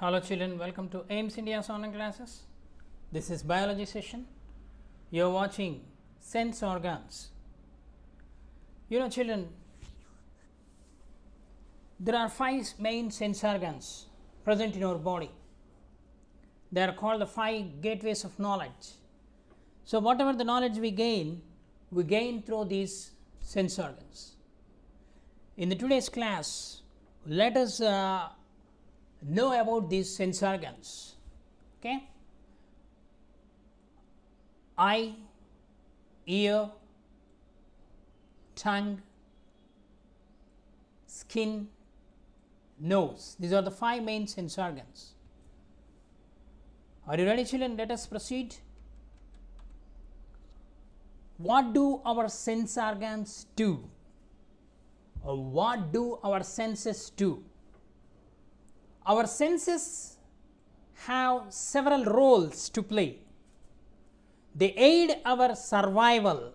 Hello children, welcome to AIMS India's online classes. This is biology session. You are watching sense organs. You know children, there are 5 main sense organs present in our body. They are called the 5 gateways of knowledge. So whatever the knowledge we gain through these sense organs. In the today's class, let us know about these sense organs. Okay? Eye, ear, tongue, skin, nose. These are the 5 main sense organs. Are you ready children? Let us proceed. What do our sense organs do? Or what do our senses do? Our senses have several roles to play. They aid our survival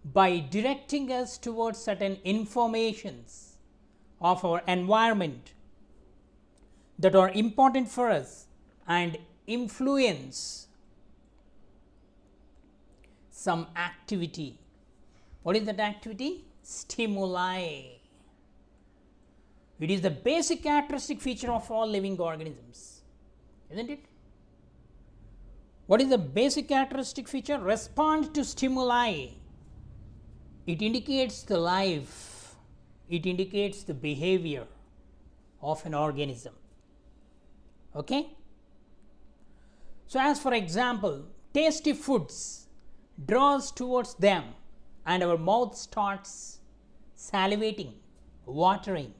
by directing us towards certain informations of our environment that are important for us and influence some activity. What is that activity? Stimuli. It is the basic characteristic feature of all living organisms, isn't it? What is the basic characteristic feature? Respond to stimuli. It indicates the life, it indicates the behavior of an organism. Okay? So, as for example, tasty foods draws towards them and our mouth starts salivating, watering.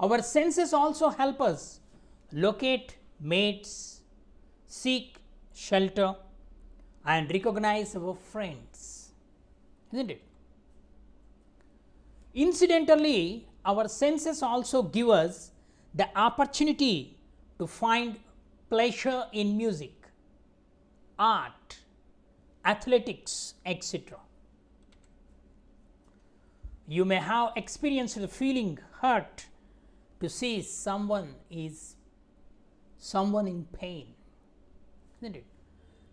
Our senses also help us locate mates, seek shelter and recognize our friends, isn't it? Incidentally, our senses also give us the opportunity to find pleasure in music, art, athletics, etc. You may have experienced the feeling hurt to see someone in pain, isn't it?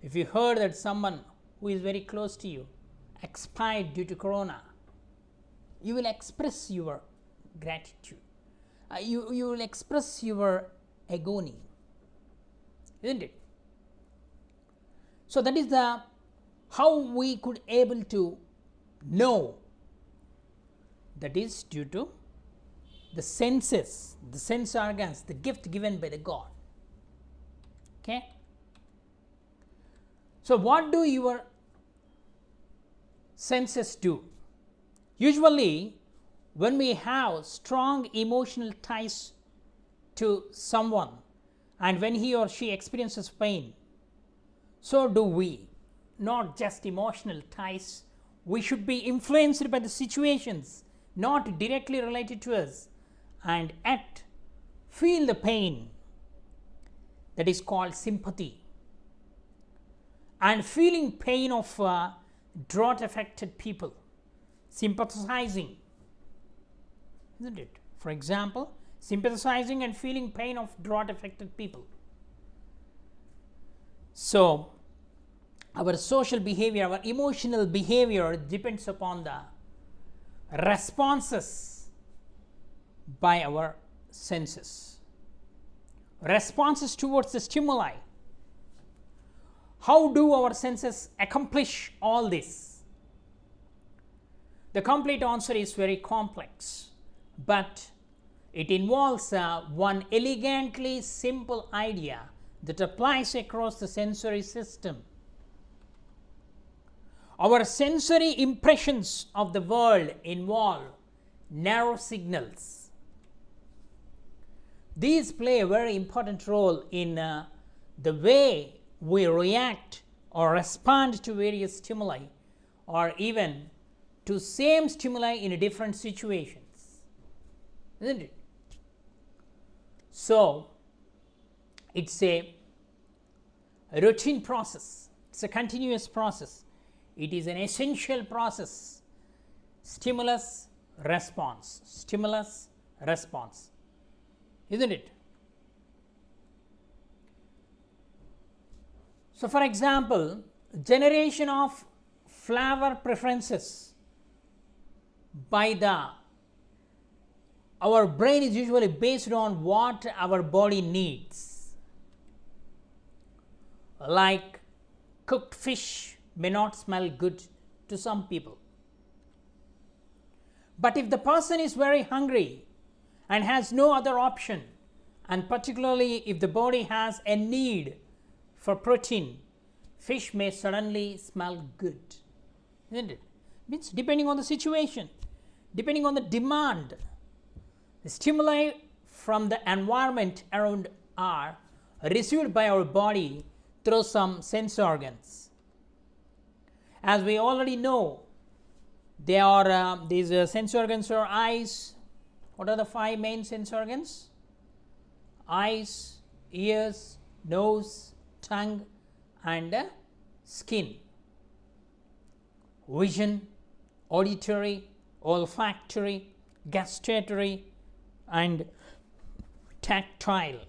If you heard that someone who is very close to you expired due to corona, you will express your gratitude. You will express your agony, isn't it? So that is the how we could able to know. That is due to the senses, the sense organs, the gift given by the God. Okay? So what do your senses do? Usually when we have strong emotional ties to someone and when he or she experiences pain, so do we. Not just emotional ties, we should be influenced by the situations not directly related to us and yet feel the pain. That is called sympathy. And feeling pain of drought affected people, sympathizing, isn't it? For example, sympathizing and feeling pain of drought affected people. So our social behavior, our emotional behavior depends upon the responses by our senses, responses towards the stimuli. How do our senses accomplish all this? The complete answer is very complex, but it involves one elegantly simple idea that applies across the sensory system. Our sensory impressions of the world involve nerve signals. These play a very important role in the way we react or respond to various stimuli or even to same stimuli in different situations, isn't it? So it's a routine process, it's a continuous process. It is an essential process. Stimulus, response, stimulus, response. isn't it? So, for example, generation of flavor preferences by our brain is usually based on what our body needs. Like cooked fish may not smell good to some people. But if the person is very hungry and has no other option, and particularly if the body has a need for protein, fish may suddenly smell good, isn't it? Means depending on the situation, depending on the demand, the stimuli from the environment around are received by our body through some sense organs. As we already know, they are these sense organs are eyes. What are the 5 main sense organs? Eyes, ears, nose, tongue, and skin. Vision, auditory, olfactory, gustatory, and tactile.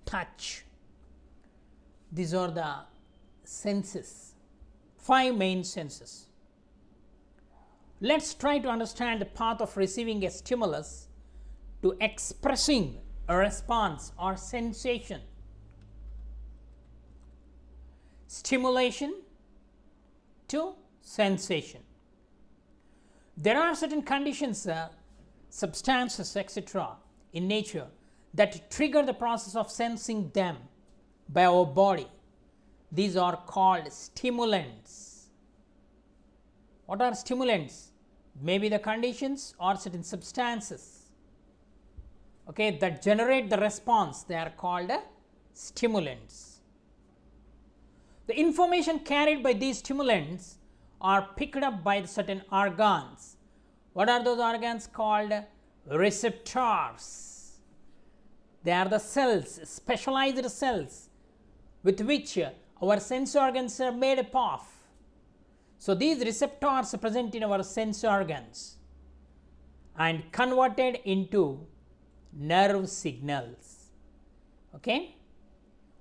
Touch. These are the senses, 5 main senses. Let's try to understand the path of receiving a stimulus to expressing a response or sensation. Stimulation to sensation. There are certain conditions, substances, etc. in nature that trigger the process of sensing them by our body. These are called stimulants. What are stimulants? Maybe the conditions or certain substances, okay, that generate the response. They are called stimulants. The information carried by these stimulants are picked up by certain organs. What are those organs? Called receptors. They are the cells, specialized cells with which our sense organs are made up of. So, these receptors are present in our sense organs and converted into nerve signals. Okay?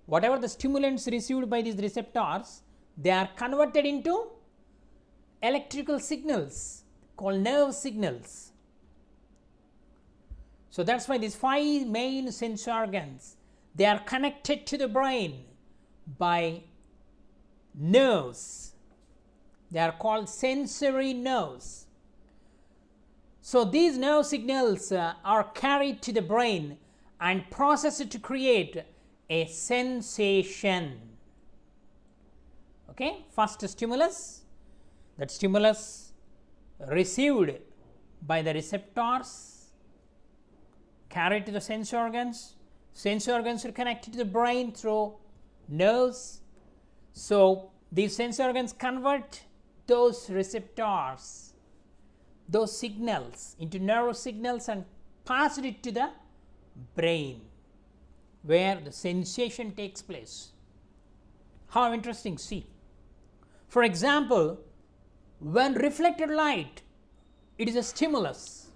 Whatever the stimulants received by these receptors, they are converted into electrical signals called nerve signals. So, that is why these 5 main sense organs, they are connected to the brain by nerves. They are called sensory nerves. So, these nerve signals are carried to the brain and processed to create a sensation. Okay, first stimulus, that stimulus received by the receptors, carried to the sense organs are connected to the brain through nerves. So, these sense organs convert those receptors, those signals into nerve signals and pass it to the brain where the sensation takes place. How interesting, see. For example, when reflected light, it is a stimulus.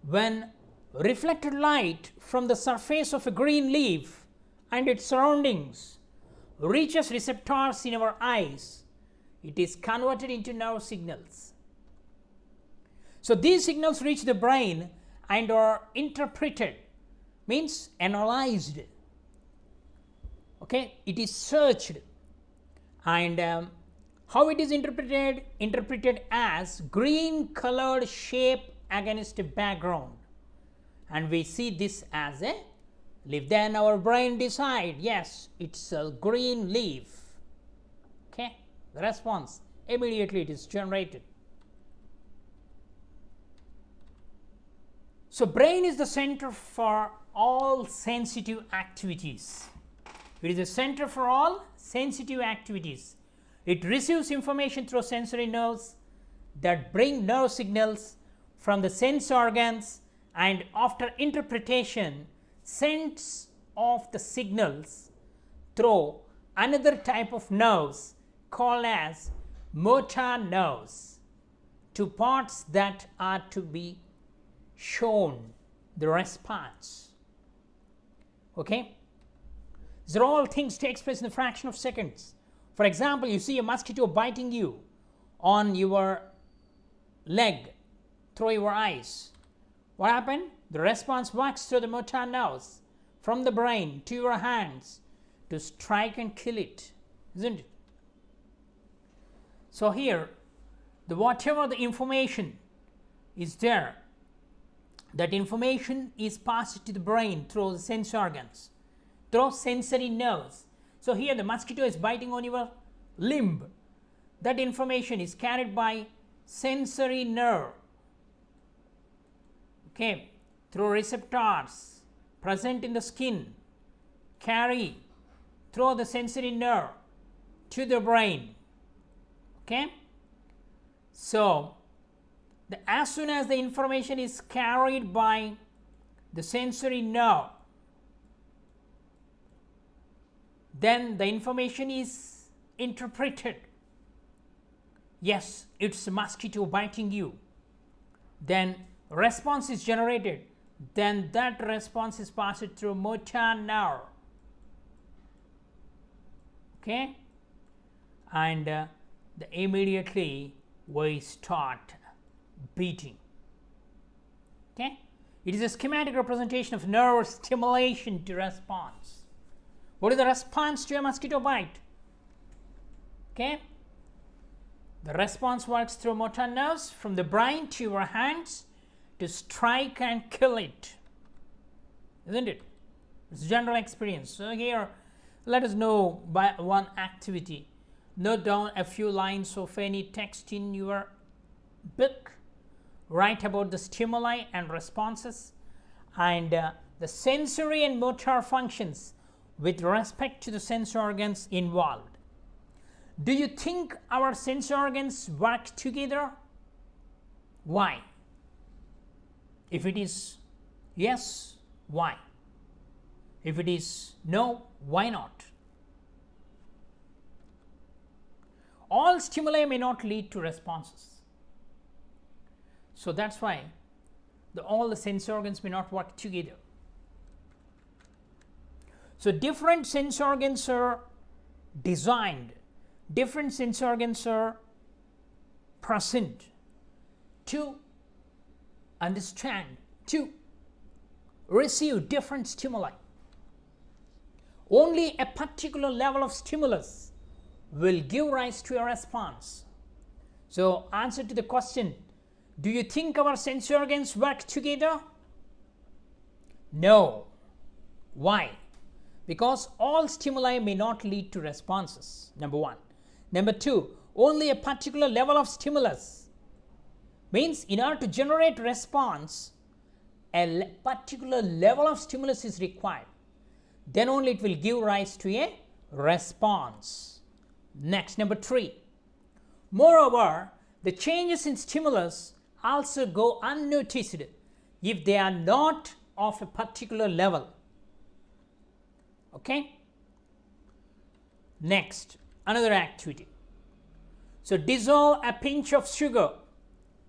When reflected light from the surface of a green leaf and its surroundings reaches receptors in our eyes, it is converted into nerve signals. So, these signals reach the brain and are interpreted, means analyzed. Okay, it is searched, and how it is interpreted? Interpreted as green colored shape against a background, and we see this as a leaf. Then our brain decide, yes, it's a green leaf. Okay, the response immediately it is generated. So, brain is the center for all sensitive activities. It is the center for all sensitive activities. It receives information through sensory nerves that bring nerve signals from the sense organs, and after interpretation sends off the signals through another type of nerves called as motor nerves to parts that are to be shown the response. Okay, these are all things takes place in a fraction of seconds. For example, you see a mosquito biting you on your leg through your eyes. What happened? The response works through the motor nerves from the brain to your hands to strike and kill it, isn't it? So here, whatever the information is there, that information is passed to the brain through the sense organs, through sensory nerves. So here the mosquito is biting on your limb. That information is carried by sensory nerve, okay, through receptors present in the skin, carry through the sensory nerve to the brain. Okay, so as soon as the information is carried by the sensory nerve, then the information is interpreted. Yes, it's a mosquito biting you. Then response is generated. Then that response is passed through motor nerve. Okay, and immediately we start beating. Okay, it is a schematic representation of nerve stimulation to response. What is the response to a mosquito bite? Okay, the response works through motor nerves from the brain to your hands to strike and kill it, isn't it? It's general experience. So here let us know by one activity. Note down a few lines of any text in your book. Write about the stimuli and responses and the sensory and motor functions with respect to the sense organs involved. Do you think our sense organs work together? Why? If it is yes, why? If it is no, why not? All stimuli may not lead to responses. So that's why all the sense organs may not work together. So different sense organs are designed, different sense organs are present to understand, to receive different stimuli. Only a particular level of stimulus will give rise to a response. So answer to the question, do you think our sense organs work together? No. Why? Because all stimuli may not lead to responses, number one. Number two, only a particular level of stimulus means in order to generate response, a particular level of stimulus is required. Then only it will give rise to a response. Next, number three. Moreover, the changes in stimulus also go unnoticed if they are not of a particular level. Okay. Next, another activity. So dissolve a pinch of sugar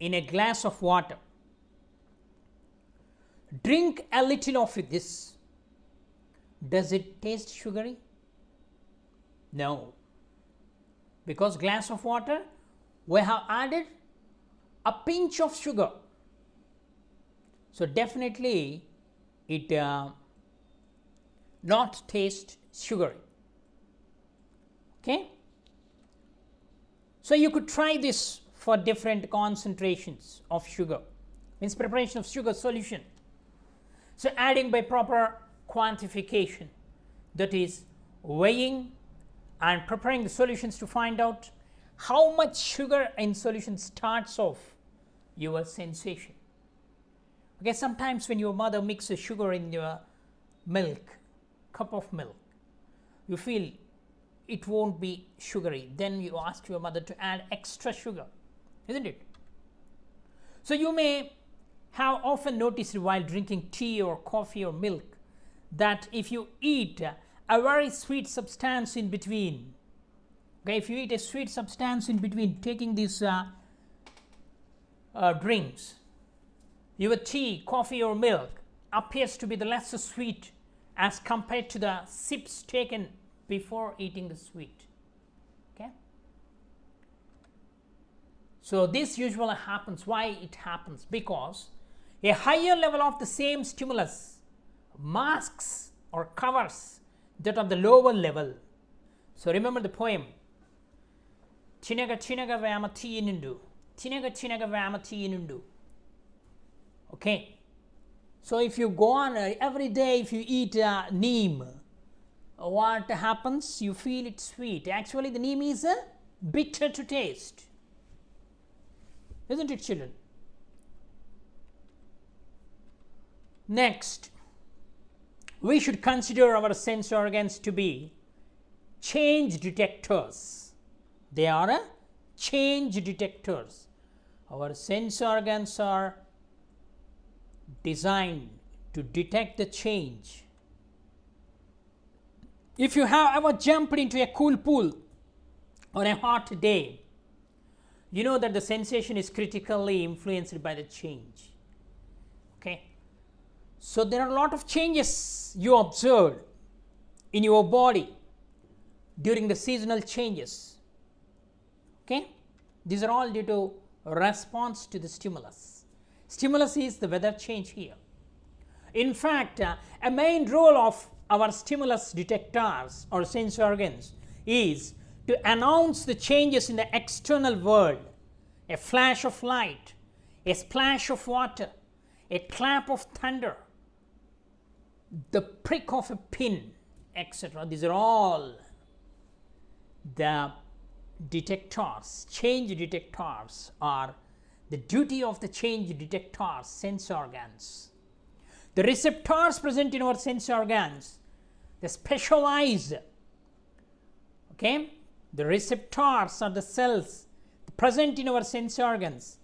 in a glass of water. Drink a little of this. Does it taste sugary? No. Because glass of water, we have added a pinch of sugar. So definitely it not taste sugary. Okay. So you could try this for different concentrations of sugar, means preparation of sugar solution. So adding by proper quantification, that is weighing and preparing the solutions to find out how much sugar in solution starts off your sensation. Okay, sometimes when your mother mixes sugar in your milk, cup of milk, you feel it won't be sugary, then you ask your mother to add extra sugar, isn't it? So you may have often noticed while drinking tea or coffee or milk that if you eat a very sweet substance in between, okay, if you eat a sweet substance in between taking these drinks, your tea, coffee or milk, appears to be the less sweet as compared to the sips taken before eating the sweet. Okay. So this usually happens. Why it happens? Because a higher level of the same stimulus masks or covers that of the lower level. So remember the poem. Chinaga chinaga vama tiyinundu. Chinaga chinaga vama tiyinundu. Okay. So if you go on every day, if you eat neem, what happens? You feel it sweet. Actually the neem is bitter to taste. Isn't it, children? Next, we should consider our sense organs to be change detectors. They are change detectors. Our sense organs are designed to detect the change. If you have ever jumped into a cool pool on a hot day, you know that the sensation is critically influenced by the change. Okay. So there are a lot of changes you observe in your body during the seasonal changes. Okay. These are all due to response to the stimulus. Stimulus is the weather change here. In fact, a main role of our stimulus detectors or sense organs is to announce the changes in the external world. A flash of light, a splash of water, a clap of thunder, the prick of a pin, etc. These are all the detectors. Change detectors are the duty of the change detectors, sense organs. The receptors present in our sense organs, they specialize. Okay, the receptors are the cells present in our sense organs.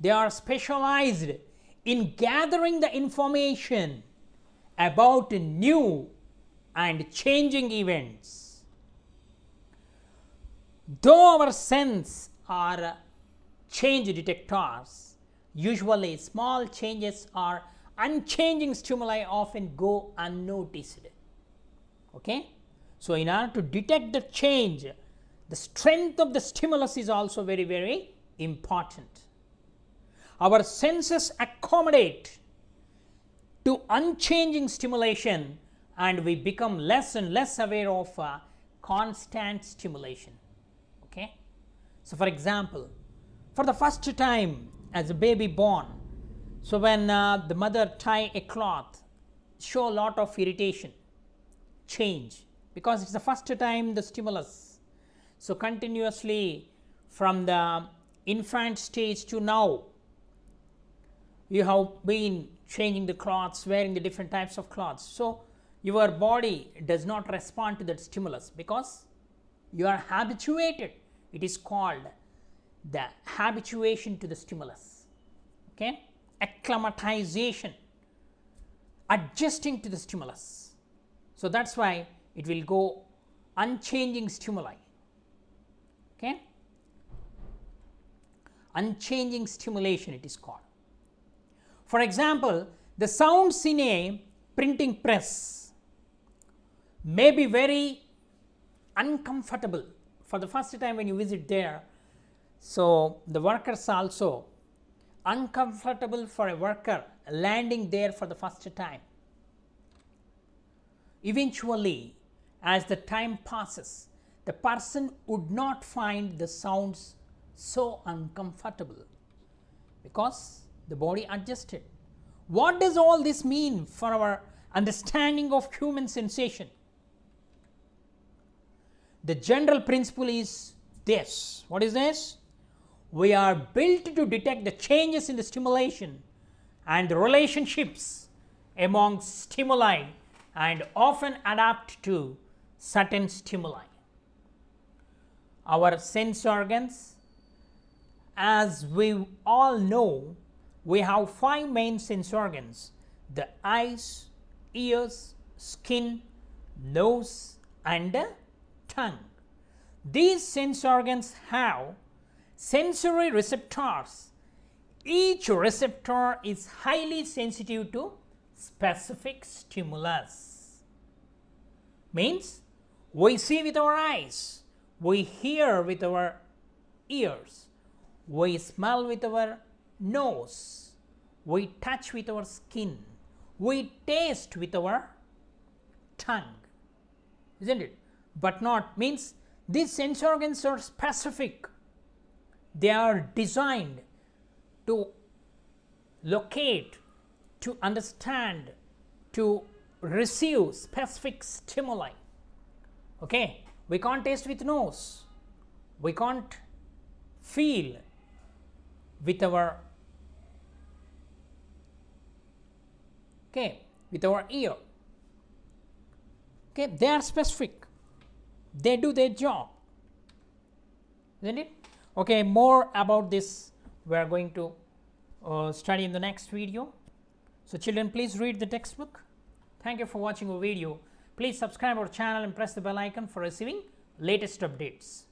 They are specialized in gathering the information about new and changing events. Though our sense are change detectors, usually small changes or unchanging stimuli often go unnoticed. Okay. So in order to detect the change, the strength of the stimulus is also very, very important. Our senses accommodate to unchanging stimulation and we become less and less aware of constant stimulation. Okay. So for example, for the first time as a baby born, so when the mother tie a cloth, show a lot of irritation, change, because it's the first time the stimulus. So continuously from the infant stage to now, you have been changing the clothes, wearing the different types of clothes. So your body does not respond to that stimulus because you are habituated. It is called the habituation to the stimulus. Okay, acclimatization, adjusting to the stimulus. So that's why it will go unchanging stimuli. Okay, unchanging stimulation it is called. For example, the sounds in a printing press may be very uncomfortable for the first time when you visit there. So the workers also uncomfortable for a worker landing there for the first time. Eventually, as the time passes, the person would not find the sounds so uncomfortable because the body adjusted. What does all this mean for our understanding of human sensation? The general principle is this. What is this? We are built to detect the changes in the stimulation and the relationships among stimuli and often adapt to certain stimuli. Our sense organs, as we all know, we have 5 main sense organs: the eyes, ears, skin, nose and tongue. These sense organs have sensory receptors. Each receptor is highly sensitive to specific stimulus. Means we see with our eyes, we hear with our ears, we smell with our nose, we touch with our skin, we taste with our tongue, isn't it? But not, means these sense organs are specific. They are designed to locate, to understand, to receive specific stimuli. Okay, we can't taste with nose, we can't feel with our with our ear. Okay, they are specific, they do their job, isn't it? Okay, more about this we are going to study in the next video. So children, please read the textbook. Thank you for watching our video. Please subscribe our channel and press the bell icon for receiving latest updates.